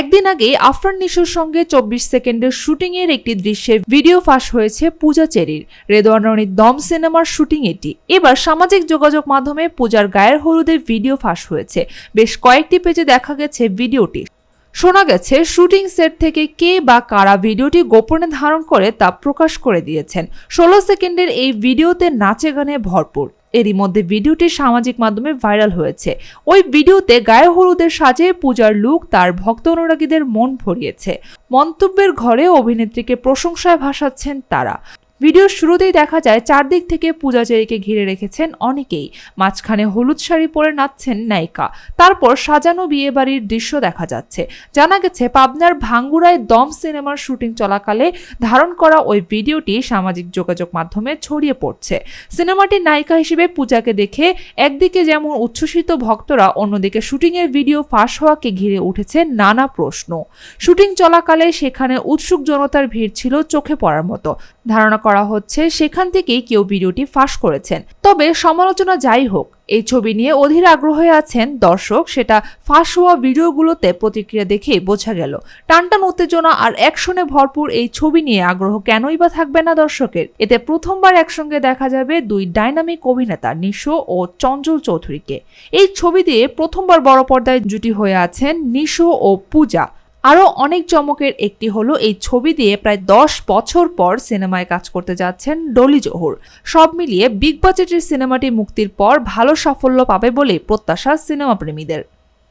একদিন আগে আফরান নিশোর সঙ্গে 24 সেকেন্ডের শুটিং এর একটি দৃশ্যের ভিডিও ফাঁস হয়েছে পূজা চেরির। রেদওয়ান রনির দম সিনেমার শুটিং এটি। এবার সামাজিক যোগাযোগ মাধ্যমে পূজার গায়ের হলুদের ভিডিও ফাঁস হয়েছে। বেশ কয়েকটি পেজে দেখা গেছে ভিডিওটি। শোনা গেছে শুটিং সেট থেকে কে বা কারা ভিডিওটি গোপনে ধারণ করে তা প্রকাশ করে দিয়েছেন। 16 সেকেন্ডের এই ভিডিওতে নাচে গানে ভরপুর। এরই মধ্যে ভিডিওটি সামাজিক মাধ্যমে ভাইরাল হয়েছে। ওই ভিডিওতে গায়ে হলুদের সাজে পূজার লুক তার ভক্ত অনুরাগীদের মন ভরিয়েছে। মন্তব্যের ঘরে অভিনেত্রীকে প্রশংসায় ভাসাচ্ছেন তারা। ভিডিওর শুরুতেই দেখা যায় চারদিক থেকে পূজা চেরিকে ঘিরে রেখেছেন অনেকেই। মাঝখানে হলুদ শাড়ি পরে নাচছেন নায়িকা। তারপর সাজানো বিয়েবাড়ির দৃশ্য দেখা যাচ্ছে। জানা গেছে পাবনার ভাঙ্গুড়ায় দম সিনেমার শুটিং চলাকালে ধারণ করা ওই ভিডিওটি সামাজিক যোগাযোগ মাধ্যমে ছড়িয়ে পড়ছে। সিনেমাটির নায়িকা হিসেবে পূজাকে দেখে একদিকে যেমন উচ্ছ্বসিত ভক্তরা, অন্যদিকে শুটিংয়ের ভিডিও ফাঁস হওয়াকে ঘিরে উঠেছে নানা প্রশ্ন। শুটিং চলাকালে সেখানে উৎসুক জনতার ভিড় ছিল চোখে পড়ার মতো। ধারণা করা হচ্ছে সেখান থেকেই কেউ ভিডিওটি ফাঁস করেছেন। তবে সমালোচনা যাই হোক, এই ছবি নিয়ে অধীর আগ্রহে আছেন দর্শক। সেটা ফাঁস হওয়া ভিডিওগুলোতে প্রতিক্রিয়া দেখেই বোঝা গেল। টানটান উত্তেজনা আর অ্যাকশনে ভরপুর এই ছবি নিয়ে আগ্রহ কেনই বা থাকবে না দর্শকের। এতে প্রথমবার একসঙ্গে দেখা যাবে দুই ডাইনামিক অভিনেতা নিশো ও চঞ্চল চৌধুরীকে। এই ছবি দিয়ে প্রথমবার বড় পর্দায় জুটি হয়ে আছেন নিশো ও পূজা। আরও অনেক চমকের একটি হলো এই ছবি দিয়ে প্রায় 10 বছর পর সিনেমায় কাজ করতে যাচ্ছেন ডলি জহুর। সব মিলিয়ে বিগ বাজেটের সিনেমাটি মুক্তির পর ভালো সাফল্য পাবে বলে প্রত্যাশা সিনেমা প্রেমীদের।